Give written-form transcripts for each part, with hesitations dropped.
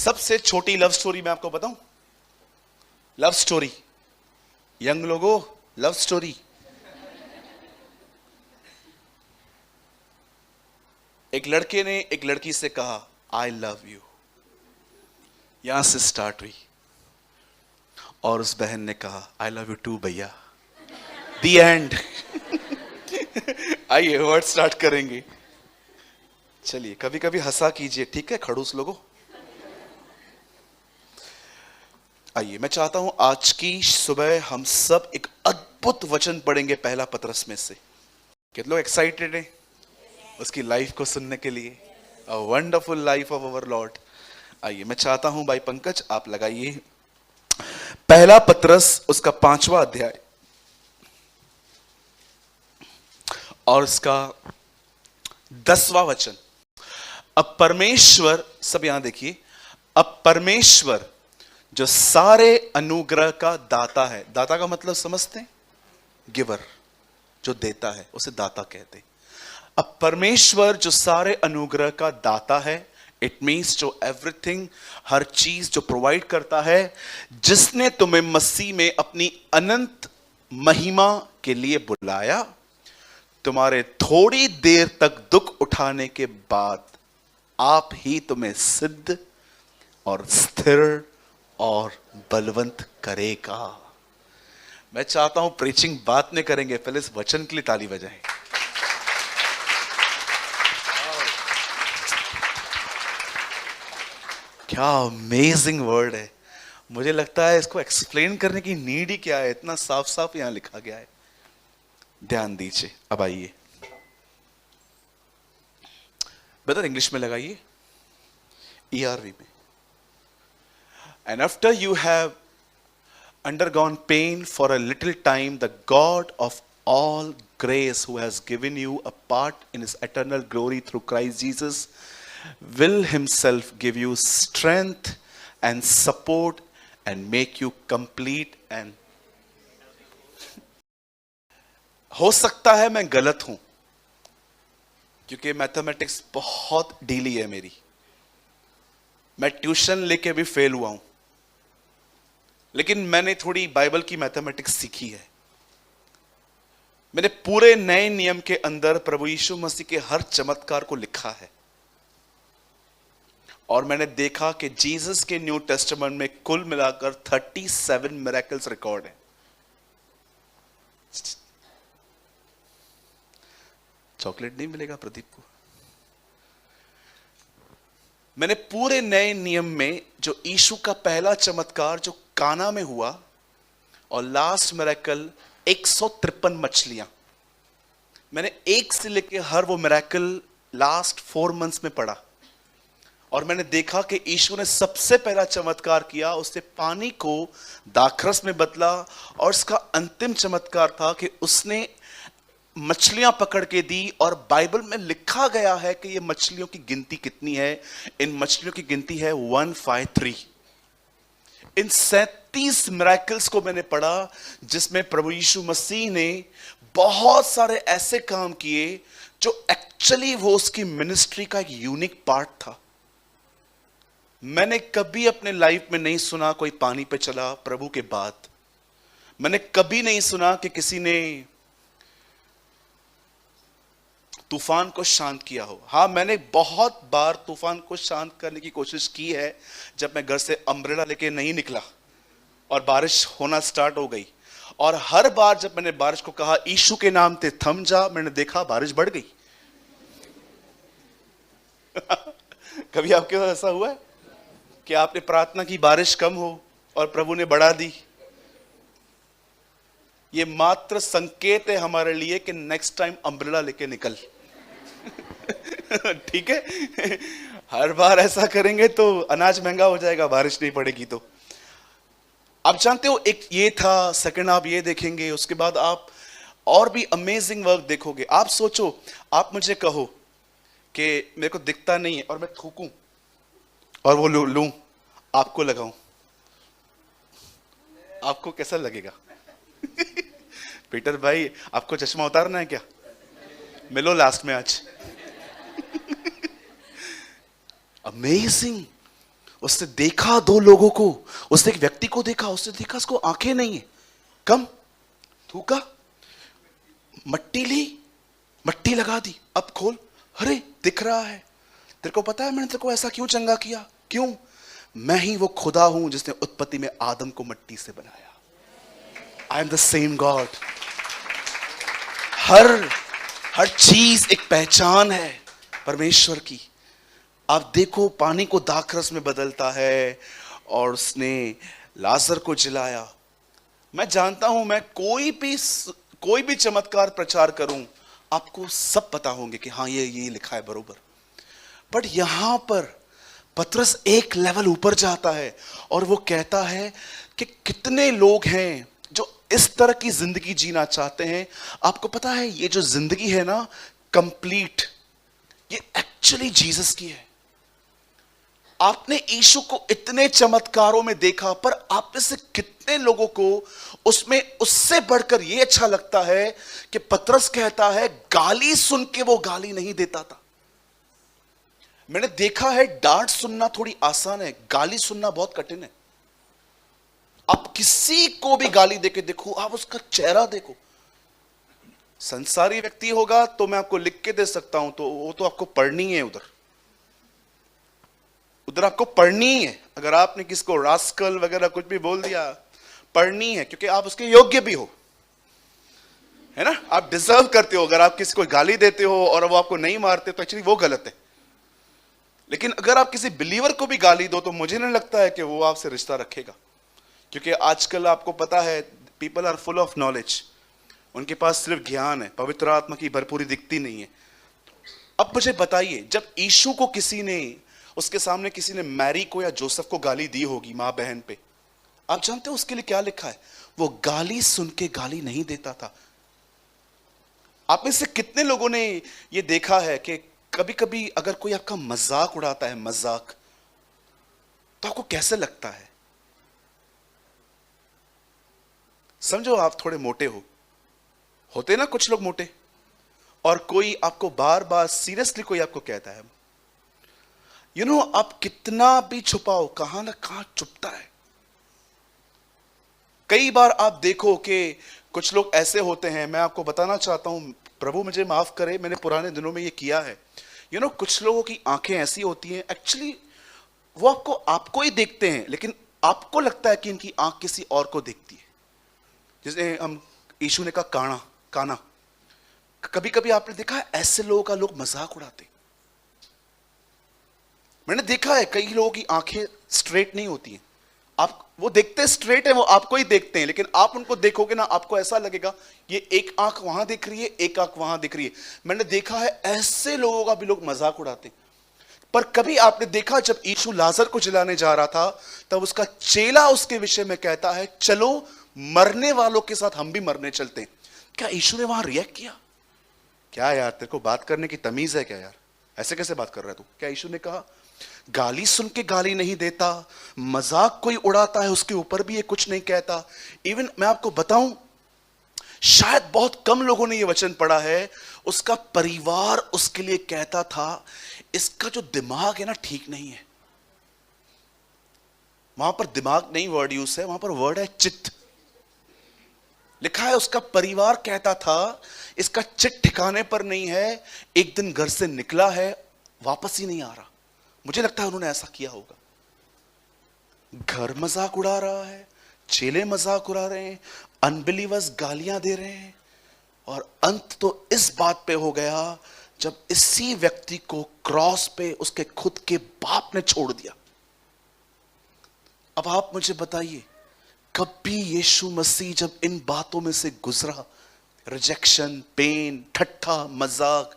सबसे छोटी love story मैं आपको बताऊं। लव स्टोरी, यंग लोगों, लव स्टोरी। एक लड़के ने एक लड़की से कहा आई लव यू, यहां से स्टार्ट हुई। और उस बहन ने कहा आई लव यू टू भैया। दी एंड। आइए वर्ड स्टार्ट करेंगे। चलिए कभी कभी हंसा कीजिए, ठीक है खड़ूस लोगों। आइए, मैं चाहता हूं आज की सुबह हम सब एक अद्भुत वचन पढ़ेंगे पहला पतरस में से। कितने लोग एक्साइटेड हैं उसकी लाइफ को सुनने के लिए? A wonderful life of our Lord. आइए, मैं चाहता हूं भाई पंकज आप लगाइए पहला पतरस उसका 5वां अध्याय और उसका 10वां वचन। अब परमेश्वर, सब यहां देखिए, अब परमेश्वर जो सारे अनुग्रह का दाता है, दाता का मतलब समझते हैं? गिवर, जो देता है उसे दाता कहते हैं। अब परमेश्वर जो सारे अनुग्रह का दाता है, इट मीन्स जो एवरीथिंग, हर चीज जो प्रोवाइड करता है, जिसने तुम्हें मसीह में अपनी अनंत महिमा के लिए बुलाया, तुम्हारे थोड़ी देर तक दुख उठाने के बाद आप ही तुम्हें सिद्ध और स्थिर और बलवंत करेगा। मैं चाहता हूं प्रीचिंग बात नहीं करेंगे, पहले इस वचन के लिए ताली बजाएं। क्या अमेजिंग वर्ड है। मुझे लगता है इसको एक्सप्लेन करने की नीड ही क्या है, इतना साफ साफ यहां लिखा गया है। ध्यान दीजिए। अब आइए ब्रदर इंग्लिश में लगाइए, ERV में। And after you have undergone pain for a little time, the God of all grace, who has given you a part in his eternal glory through Christ Jesus, will himself give you strength and support and make you complete and हो सकता है मैं गलत हूं, क्योंकि mathematics बहुत ढीली है मेरी। मैं ट्यूशन लेके भी फेल हुआ हूं, लेकिन मैंने थोड़ी बाइबल की मैथमेटिक्स सीखी है। मैंने पूरे नए नियम के अंदर प्रभु यीशु मसीह के हर चमत्कार को लिखा है, और मैंने देखा कि जीसस के न्यू टेस्टामेंट में कुल मिलाकर 37 मिरेकल्स रिकॉर्ड हैं। चॉकलेट नहीं मिलेगा प्रदीप को। मैंने पूरे नए नियम में जो यीशु का पहला चमत्कार जो काना में हुआ, और लास्ट मिरेकल 153 मछलियां, मैंने एक से लेकर हर वो मिरेकल लास्ट 4 मंथ्स में पढ़ा। और मैंने देखा कि यीशु ने सबसे पहला चमत्कार किया, उसने पानी को दाखरस में बदला, और उसका अंतिम चमत्कार था कि उसने मछलियां पकड़ के दी। और बाइबल में लिखा गया है कि ये मछलियों की गिनती कितनी है? इन मछलियों की गिनती है 153। इन 37 मिरेकल्स को मैंने पढ़ा, जिसमें प्रभु यीशु मसीह ने बहुत सारे ऐसे काम किए जो एक्चुअली वो उसकी मिनिस्ट्री का एक यूनिक पार्ट था। मैंने कभी अपने लाइफ में नहीं सुना कोई पानी पे चला प्रभु के बाद। मैंने कभी नहीं सुना कि किसी ने तूफान को शांत किया हो। हाँ, मैंने बहुत बार तूफान को शांत करने की कोशिश की है, जब मैं घर से अम्ब्रेला लेके नहीं निकला और बारिश होना स्टार्ट हो गई। और हर बार जब मैंने बारिश को कहा यीशु के नाम से थम जा, मैंने देखा बारिश बढ़ गई। कभी आपके साथ ऐसा हुआ है कि आपने प्रार्थना की बारिश कम हो और प्रभु ने बढ़ा दी? ये मात्र संकेत है हमारे लिए कि नेक्स्ट टाइम अम्ब्रेला लेके निकल। ठीक है, हर बार ऐसा करेंगे तो अनाज महंगा हो जाएगा, बारिश नहीं पड़ेगी तो। आप जानते हो, एक ये था, सेकंड आप ये देखेंगे, उसके बाद आप और भी अमेजिंग वर्क देखोगे। आप सोचो, आप मुझे कहो कि मेरे को दिखता नहीं है और मैं थूकूं और वो लूं, आपको लगाऊं, आपको कैसा लगेगा? पीटर भाई, आपको चश्मा उतारना है क्या? मिलो लास्ट में आज। अमेजिंग। उसने देखा दो लोगों को, उसने एक व्यक्ति को देखा, उसने देखा उसको आंखें नहीं है, कम थूका, मट्टी ली, मट्टी लगा दी, अब खोल, अरे दिख रहा है। तेरे को पता है मैंने तेरे को ऐसा क्यों चंगा किया? क्यों? मैं ही वो खुदा हूं जिसने उत्पत्ति में आदम को मट्टी से बनाया। I am the same God. हर चीज एक पहचान है परमेश्वर की। आप देखो पानी को दाखरस में बदलता है, और उसने लाजर को जिलाया। मैं जानता हूं मैं कोई भी चमत्कार प्रचार करूं, आपको सब पता होंगे कि हाँ ये लिखा है बरोबर। बट यहां पर पतरस एक लेवल ऊपर जाता है और वो कहता है कि कितने लोग हैं जो इस तरह की जिंदगी जीना चाहते हैं। आपको पता है ये जो जिंदगी है ना कंप्लीट, ये एक्चुअली जीसस की है। आपने यीशु को इतने चमत्कारों में देखा, पर आप में से कितने लोगों को उसमें उससे बढ़कर यह अच्छा लगता है कि पतरस कहता है गाली सुन के वो गाली नहीं देता था। मैंने देखा है डांट सुनना थोड़ी आसान है, गाली सुनना बहुत कठिन है। आप किसी को भी गाली देके देखो, आप उसका चेहरा देखो। संसारी व्यक्ति होगा तो मैं आपको लिख के दे सकता हूं, तो वो तो आपको पढ़नी है, उधर आपको पढ़नी है। अगर आपने किसको रास्कल वगैरह कुछ भी बोल दिया, पढ़नी है, क्योंकि आप उसके योग्य भी हो, है ना। आप डिजर्व करते हो। अगर आप किसी को गाली देते हो और वो आपको नहीं मारते तो एक्चुअली वो गलत है। लेकिन अगर आप किसी बिलीवर को भी गाली दो तो मुझे नहीं लगता है कि वो आपसे रिश्ता रखेगा, क्योंकि आजकल आपको पता है people are full of knowledge. उनके पास सिर्फ ज्ञान है, पवित्र आत्मा की भरपूरी दिखती नहीं है। अब मुझे बताइए, जब यीशु को उसके सामने किसी ने मैरी को या जोसेफ को गाली दी होगी, मां बहन पे, आप जानते हो उसके लिए क्या लिखा है? वो गाली सुन के गाली नहीं देता था। आप में से कितने लोगों ने ये देखा है कि कभी कभी अगर कोई आपका मजाक उड़ाता है, मजाक, तो आपको कैसे लगता है? समझो आप थोड़े मोटे होते ना कुछ लोग मोटे, और कोई आपको बार बार सीरियसली कोई आपको कहता है, आप कितना भी छुपाओ कहां ना कहां चुपता है। कई बार आप देखो कि कुछ लोग ऐसे होते हैं, मैं आपको बताना चाहता हूं, प्रभु मुझे माफ करे, मैंने पुराने दिनों में ये किया है। कुछ लोगों की आंखें ऐसी होती हैं, एक्चुअली वो आपको ही देखते हैं, लेकिन आपको लगता है कि इनकी आंख किसी और को देखती है। जैसे हम यीशु ने कहा काना, कभी कभी आपने देखा है ऐसे लोगों का लोग मजाक उड़ाते। मैंने देखा है कई लोगों की आंखें स्ट्रेट नहीं होती हैं। वो देखते स्ट्रेट है, वो आपको ही देखते हैं, लेकिन आप उनको देखोगे ना, आपको ऐसा लगेगा ये एक आंख वहां दिख रही है, एक आंख वहां दिख रही है। मैंने देखा है ऐसे लोगों का भी लोग मजाक उड़ाते हैं। पर कभी आपने देखा जब यीशु लाजर को जिलाने जा रहा था, तब उसका चेला उसके विषय में कहता है चलो मरने वालों के साथ हम भी मरने चलते हैं। क्या यीशु ने वहां रिएक्ट किया? क्या यार तेरे को बात करने की तमीज है क्या यार? ऐसे कैसे बात कर रहा है तू? क्या यीशु ने कहा गाली सुन के गाली नहीं देता, मजाक कोई उड़ाता है उसके ऊपर भी ये कुछ नहीं कहता? इवन मैं आपको बताऊं, शायद बहुत कम लोगों ने ये वचन पढ़ा है, उसका परिवार उसके लिए कहता था इसका जो दिमाग है ना ठीक नहीं है। वहां पर दिमाग नहीं वर्ड यूज है, वहां पर वर्ड है चित्त। लिखा है उसका परिवार कहता था इसका चित्त ठिकाने पर नहीं है, एक दिन घर से निकला है वापस ही नहीं आ रहा। मुझे लगता है उन्होंने ऐसा किया होगा। घर मजाक उड़ा रहा है, चेले मजाक उड़ा रहे हैं, अनबिलीवर्स गालियां दे रहे हैं, और अंत तो इस बात पे हो गया जब इसी व्यक्ति को क्रॉस पे उसके खुद के बाप ने छोड़ दिया। अब आप मुझे बताइए, कभी यीशु मसीह जब इन बातों में से गुजरा, रिजेक्शन, पेन, ठट्ठा, मजाक,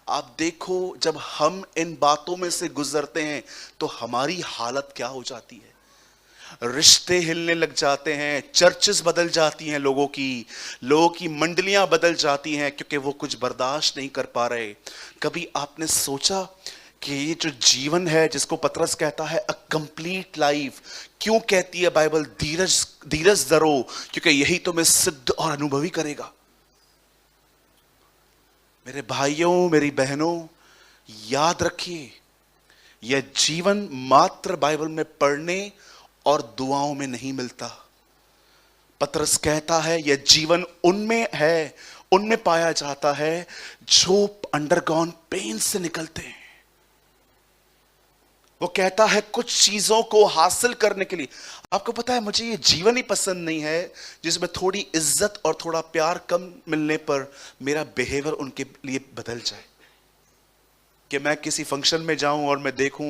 आप देखो जब हम इन बातों में से गुजरते हैं तो हमारी हालत क्या हो जाती है। रिश्ते हिलने लग जाते हैं, चर्चेस बदल जाती हैं, लोगों की मंडलियां बदल जाती हैं, क्योंकि वो कुछ बर्दाश्त नहीं कर पा रहे। कभी आपने सोचा कि ये जो जीवन है जिसको पतरस कहता है अ कंप्लीट लाइफ, क्यों कहती है बाइबल धीरज धरो, क्योंकि यही तुम्हें सिद्ध और अनुभवी करेगा। मेरे भाइयों, मेरी बहनों, याद रखिए यह जीवन मात्र बाइबल में पढ़ने और दुआओं में नहीं मिलता। पतरस कहता है यह जीवन उनमें है, उनमें पाया जाता है जो अंडरगॉन पेन से निकलते हैं। वो कहता है कुछ चीजों को हासिल करने के लिए, आपको पता है मुझे ये जीवन ही पसंद नहीं है जिसमें थोड़ी इज्जत और थोड़ा प्यार कम मिलने पर मेरा बिहेवियर उनके लिए बदल जाए। कि मैं किसी फंक्शन में जाऊं और मैं देखूं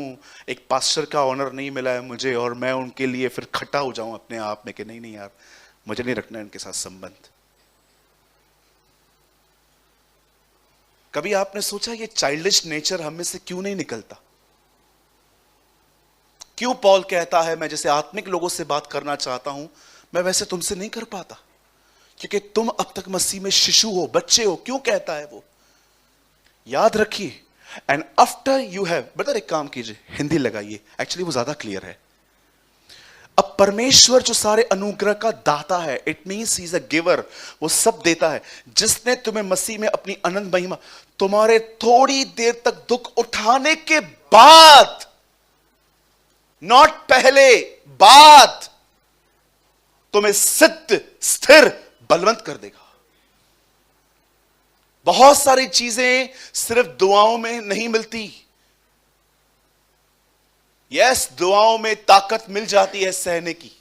एक पास्टर का ऑनर नहीं मिला है मुझे, और मैं उनके लिए फिर खट्टा हो जाऊं अपने आप में कि नहीं नहीं यार, मुझे नहीं रखना है इनके साथ संबंध। कभी आपने सोचा ये चाइल्डिश नेचर हम में से क्यों नहीं निकलता? क्यों पॉल कहता है मैं जैसे आत्मिक लोगों से बात करना चाहता हूं, मैं वैसे तुमसे नहीं कर पाता, क्योंकि तुम अब तक मसीह में शिशु हो, बच्चे हो। क्यों कहता है वो? याद रखिए, and after you have, brother एक काम कीजिए, हिंदी लगाइए, एक्चुअली वो ज्यादा क्लियर है। अब परमेश्वर जो सारे अनुग्रह का दाता है, it means he is a giver, वो सब देता है। जिसने तुम्हें मसीह में अपनी अनंत महिमा, तुम्हारे थोड़ी देर तक दुख उठाने के बाद, नॉट पहले, बाद, तुम्हें सिद्ध, स्थिर, बलवंत कर देगा। बहुत सारी चीजें सिर्फ दुआओं में नहीं मिलती। यस, दुआओं में ताकत मिल जाती है सहने की।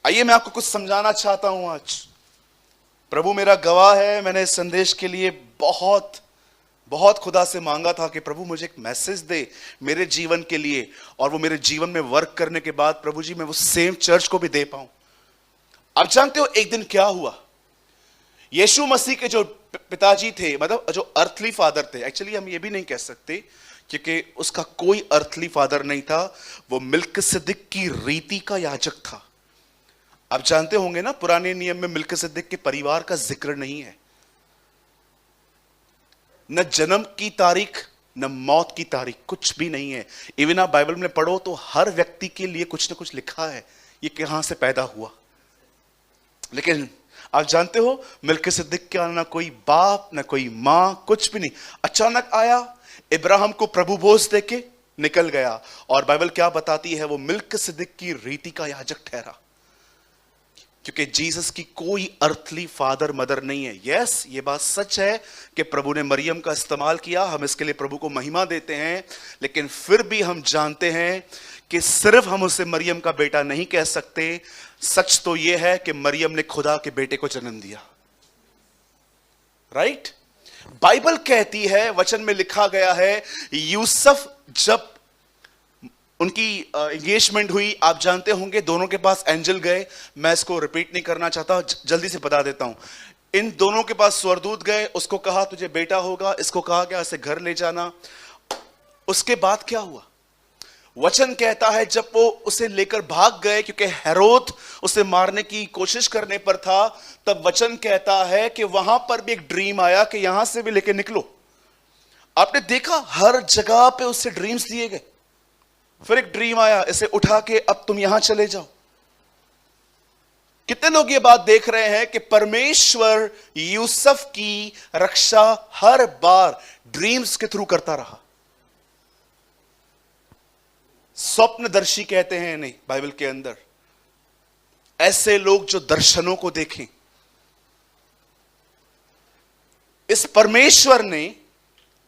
आइए मैं आपको कुछ समझाना चाहता हूं आज। प्रभु मेरा गवाह है, मैंने इस संदेश के लिए बहुत बहुत खुदा से मांगा था कि प्रभु मुझे एक मैसेज दे मेरे जीवन के लिए, और वो मेरे जीवन में वर्क करने के बाद प्रभु जी मैं वो सेम चर्च को भी दे पाऊं। आप जानते हो एक दिन क्या हुआ? यीशु मसीह के जो पिताजी थे, मतलब जो अर्थली फादर थे, एक्चुअली हम ये भी नहीं कह सकते क्योंकि उसका कोई अर्थली फादर नहीं था, वो मिल्किसिदक की रीति का याजक था। आप जानते होंगे ना, पुराने नियम में मिल्किसिदक के परिवार का जिक्र नहीं है, न जन्म की तारीख न मौत की तारीख, कुछ भी नहीं है। इवन आप बाइबल में पढ़ो तो हर व्यक्ति के लिए कुछ न कुछ लिखा है, ये कहां से पैदा हुआ। लेकिन आप जानते हो मिल्किसिदक का ना कोई बाप ना कोई मां, कुछ भी नहीं। अचानक आया, इब्राहिम को प्रभु भोज देके निकल गया, और बाइबल क्या बताती है, वो मिल्किसिदक की रीति का याजक ठहरा, क्योंकि जीसस की कोई अर्थली फादर मदर नहीं है। यस, ये बात सच है कि प्रभु ने मरियम का इस्तेमाल किया, हम इसके लिए प्रभु को महिमा देते हैं, लेकिन फिर भी हम जानते हैं कि सिर्फ हम उसे मरियम का बेटा नहीं कह सकते। सच तो यह है कि मरियम ने खुदा के बेटे को जन्म दिया, राइट? बाइबल कहती है, वचन में लिखा गया है, यूसुफ जब उनकी एंगेजमेंट हुई, आप जानते होंगे दोनों के पास एंजल गए। मैं इसको रिपीट नहीं करना चाहता, जल्दी से बता देता हूं। इन दोनों के पास स्वर्गदूत गए, उसको कहा तुझे बेटा होगा, इसको कहा गया इसे घर ले जाना। उसके बाद क्या हुआ? वचन कहता है जब वो उसे लेकर भाग गए, क्योंकि हेरोद उसे मारने की कोशिश करने पर था, तब वचन कहता है कि वहां पर भी एक ड्रीम आया कि यहां से भी लेकर निकलो। आपने देखा हर जगह पे उससे ड्रीम्स दिए गए। फिर एक ड्रीम आया, इसे उठा के अब तुम यहां चले जाओ। कितने लोग ये बात देख रहे हैं कि परमेश्वर यूसुफ की रक्षा हर बार ड्रीम्स के थ्रू करता रहा। स्वप्नदर्शी कहते हैं नहीं बाइबल के अंदर, ऐसे लोग जो दर्शनों को देखें। इस परमेश्वर ने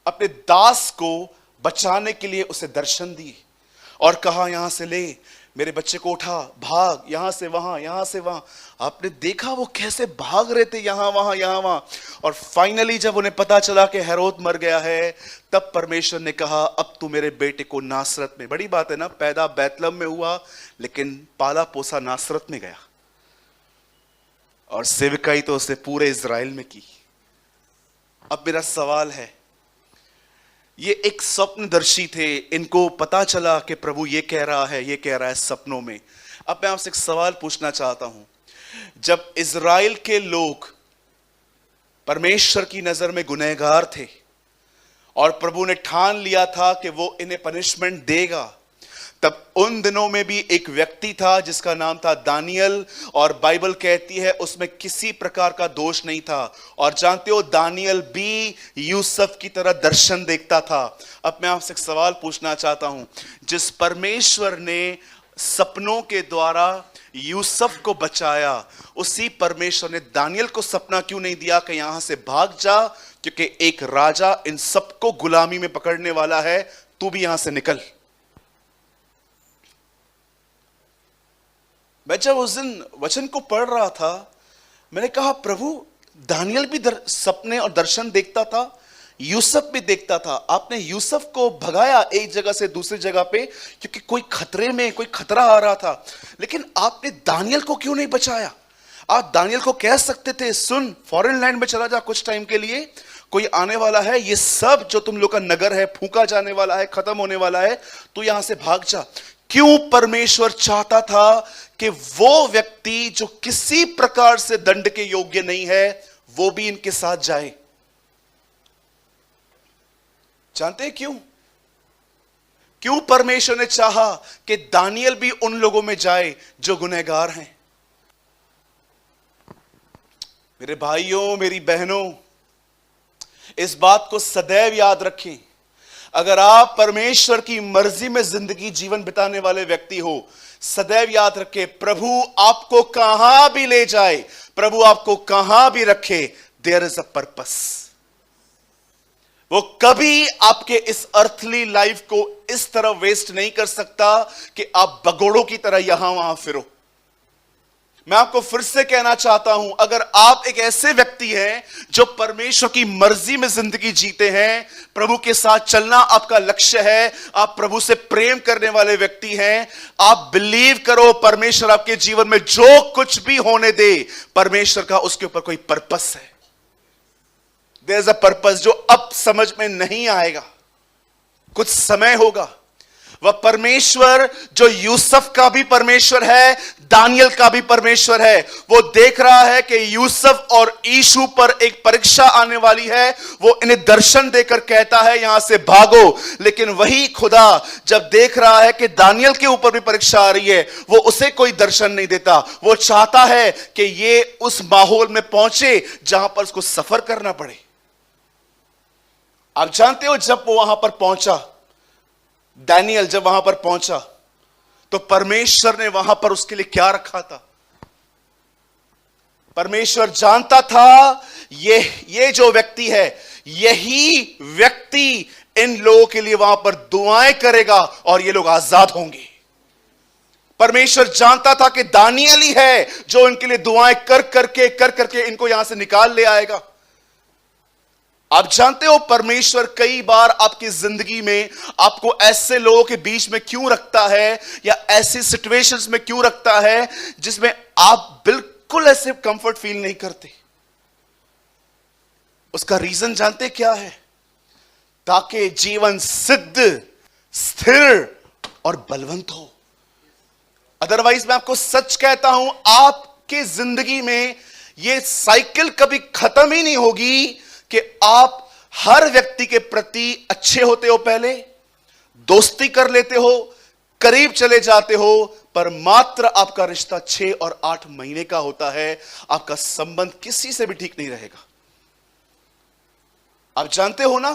अपने दास को बचाने के लिए उसे दर्शन दिए और कहा यहां से ले मेरे बच्चे को, उठा, भाग, यहां से वहां, यहां से वहां। आपने देखा वो कैसे भाग रहे थे, यहां वहां यहां वहां। और फाइनली जब उन्हें पता चला कि हेरोद मर गया है, तब परमेश्वर ने कहा अब तू मेरे बेटे को नासरत में, बड़ी बात है ना, पैदा बैतलहम में हुआ लेकिन पाला पोसा नासरत में गया, और सेवकाई तो उसने पूरे इज़राइल में की। अब मेरा सवाल है, ये एक स्वप्नदर्शी थे, इनको पता चला कि प्रभु ये कह रहा है, ये कह रहा है सपनों में। अब मैं आपसे एक सवाल पूछना चाहता हूं, जब इज़राइल के लोग परमेश्वर की नजर में गुनहगार थे और प्रभु ने ठान लिया था कि वो इन्हें पनिशमेंट देगा, तब उन दिनों में भी एक व्यक्ति था जिसका नाम था दानियल, और बाइबल कहती है उसमें किसी प्रकार का दोष नहीं था। और जानते हो, दानियल भी यूसुफ की तरह दर्शन देखता था। अब मैं आपसे एक सवाल पूछना चाहता हूं, जिस परमेश्वर ने सपनों के द्वारा यूसुफ को बचाया, उसी परमेश्वर ने दानियल को सपना क्यों नहीं दिया कि यहां से भाग जा, क्योंकि एक राजा इन सबको गुलामी में पकड़ने वाला है, तू भी यहां से निकल। मैं जब उस दिन वचन को पढ़ रहा था, मैंने कहा प्रभु, दानियल भी सपने और दर्शन देखता था, यूसुफ भी देखता था। आपने यूसुफ को भगाया एक जगह से दूसरी जगह पे क्योंकि कोई खतरे में, कोई खतरा आ रहा था, लेकिन आपने दानियल को क्यों नहीं बचाया? आप दानियल को कह सकते थे, सुन, फॉरेन लैंड में चला जा कुछ टाइम के लिए, कोई आने वाला है, ये सब जो तुम लोग का नगर है फूंका जाने वाला है, खत्म होने वाला है, तू यहां से भाग जा। क्यों परमेश्वर चाहता था कि वो व्यक्ति जो किसी प्रकार से दंड के योग्य नहीं है, वो भी इनके साथ जाए? जानते हैं क्यों? क्यों परमेश्वर ने चाहा कि दानियल भी उन लोगों में जाए जो गुनहगार हैं? मेरे भाइयों, मेरी बहनों, इस बात को सदैव याद रखें, अगर आप परमेश्वर की मर्जी में जिंदगी जीवन बिताने वाले व्यक्ति हो, सदैव याद रखें, प्रभु आपको कहां भी ले जाए, प्रभु आपको कहां भी रखे, देयर इज अ पर्पस। वो कभी आपके इस अर्थली लाइफ को इस तरह वेस्ट नहीं कर सकता कि आप बगोड़ों की तरह यहां वहां फिरो। मैं आपको फिर से कहना चाहता हूं, अगर आप एक ऐसे व्यक्ति हैं जो परमेश्वर की मर्जी में जिंदगी जीते हैं, प्रभु के साथ चलना आपका लक्ष्य है, आप प्रभु से प्रेम करने वाले व्यक्ति हैं, आप बिलीव करो, परमेश्वर आपके जीवन में जो कुछ भी होने दे, परमेश्वर का उसके ऊपर कोई पर्पस है। देयर इज अ पर्पस जो अब समझ में नहीं आएगा, कुछ समय होगा। वह परमेश्वर जो यूसुफ का भी परमेश्वर है, दानियल का भी परमेश्वर है, वो देख रहा है कि यूसुफ और यीशु पर एक परीक्षा आने वाली है, वो इन्हें दर्शन देकर कहता है यहां से भागो। लेकिन वही खुदा जब देख रहा है कि दानियल के ऊपर भी परीक्षा आ रही है, वो उसे कोई दर्शन नहीं देता। वो चाहता है कि ये उस माहौल में पहुंचे जहां पर उसको सफर करना पड़े। आप जानते हो, जब वो वहां पर पहुंचा, दानियल जब वहां पर पहुंचा, तो परमेश्वर ने वहां पर उसके लिए क्या रखा था? परमेश्वर जानता था ये जो व्यक्ति है, यही व्यक्ति इन लोगों के लिए वहां पर दुआएं करेगा और ये लोग आजाद होंगे। परमेश्वर जानता था कि दानियल ही है जो इनके लिए दुआएं कर करके इनको यहां से निकाल ले आएगा। आप जानते हो, परमेश्वर कई बार आपकी जिंदगी में आपको ऐसे लोगों के बीच में क्यों रखता है, या ऐसी सिचुएशंस में क्यों रखता है जिसमें आप बिल्कुल ऐसे कंफर्ट फील नहीं करते। उसका रीजन जानते क्या है? ताकि जीवन सिद्ध, स्थिर और बलवंत हो। अदरवाइज मैं आपको सच कहता हूं, आपके जिंदगी में यह साइकिल कभी खत्म ही नहीं होगी कि आप हर व्यक्ति के प्रति अच्छे होते हो, पहले दोस्ती कर लेते हो, करीब चले जाते हो, पर मात्र आपका रिश्ता 6 और 8 महीने का होता है, आपका संबंध किसी से भी ठीक नहीं रहेगा। आप जानते हो ना,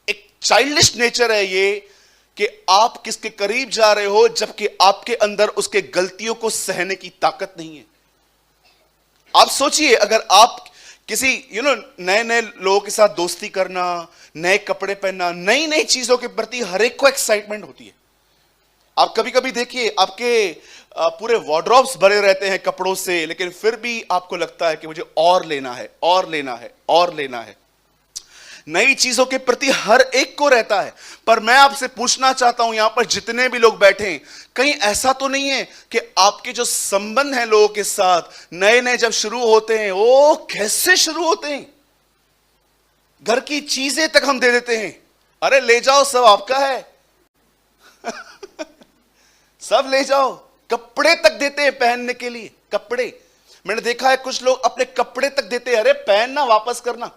एक चाइल्डिश नेचर है ये कि आप किसके करीब जा रहे हो जबकि आपके अंदर उसके गलतियों को सहने की ताकत नहीं है। आप सोचिए, अगर आप किसी नए नए लोगों के साथ दोस्ती करना, नए कपड़े पहनना, नई नई चीजों के प्रति हर एक को एक्साइटमेंट होती है। आप कभी कभी देखिए, आपके पूरे वार्डरोब्स भरे रहते हैं कपड़ों से, लेकिन फिर भी आपको लगता है कि मुझे और लेना है, और लेना है, और लेना है। नई चीजों के प्रति हर एक को रहता है। पर मैं आपसे पूछना चाहता हूं, यहां पर जितने भी लोग बैठे हैं, कहीं ऐसा तो नहीं है कि आपके जो संबंध हैं लोगों के साथ, नए नए जब शुरू होते हैं, ओ कैसे शुरू होते हैं? घर की चीजें तक हम दे देते हैं, अरे ले जाओ, सब आपका है सब ले जाओ। कपड़े तक देते हैं पहनने के लिए, कपड़े। मैंने देखा है कुछ लोग अपने कपड़े तक देते हैं, अरे पहनना, वापस करना।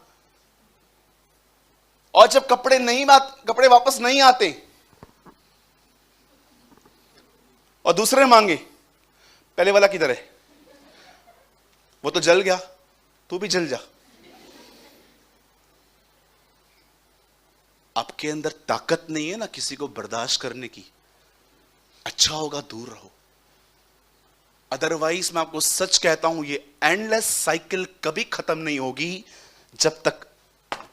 और जब कपड़े वापस नहीं आते, और दूसरे ने मांगी, पहले वाला किधर है? वो तो जल गया, तू भी जल जा। आपके अंदर ताकत नहीं है ना किसी को बर्दाश्त करने की, अच्छा होगा दूर रहो। अदरवाइज मैं आपको सच कहता हूं, ये एंडलेस साइकिल कभी खत्म नहीं होगी जब तक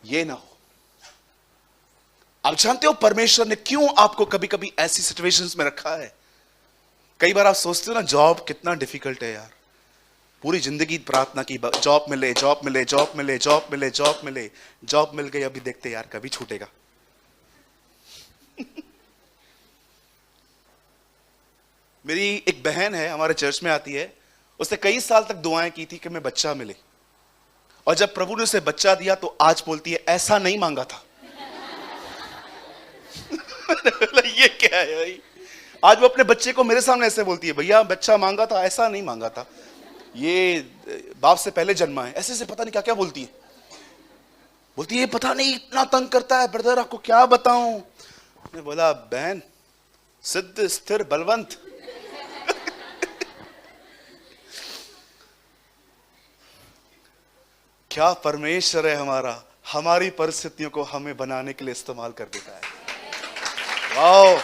ये ना हो। आप जानते हो परमेश्वर ने क्यों आपको कभी कभी ऐसी सिचुएशंस में रखा है? कई बार आप सोचते हो ना, जॉब कितना डिफिकल्ट है यार, पूरी जिंदगी प्रार्थना की, जॉब मिले, जॉब मिले, जॉब मिले, जॉब मिले, जॉब मिले, जॉब मिल गई, अभी देखते यार कभी छूटेगा। मेरी एक बहन है, हमारे चर्च में आती है, उसने कई साल तक दुआएं की थी कि मैं बच्चा मिले, और जब प्रभु ने उसे बच्चा दिया तो आज बोलती है ऐसा नहीं मांगा था। ये क्या है भाई? आज वो अपने बच्चे को मेरे सामने ऐसे बोलती है, भैया बच्चा मांगा था, ऐसा नहीं मांगा था, ये बाप से पहले जन्मा है, ऐसे से पता नहीं क्या क्या बोलती है। बोलती है पता नहीं इतना तंग करता है ब्रदर, आपको क्या बताऊं। मैं बोला बहन, सिद्ध स्थिर बलवंत, क्या परमेश्वर है हमारा, हमारी परिस्थितियों को हमें बनाने के लिए इस्तेमाल कर देता है। वाओ।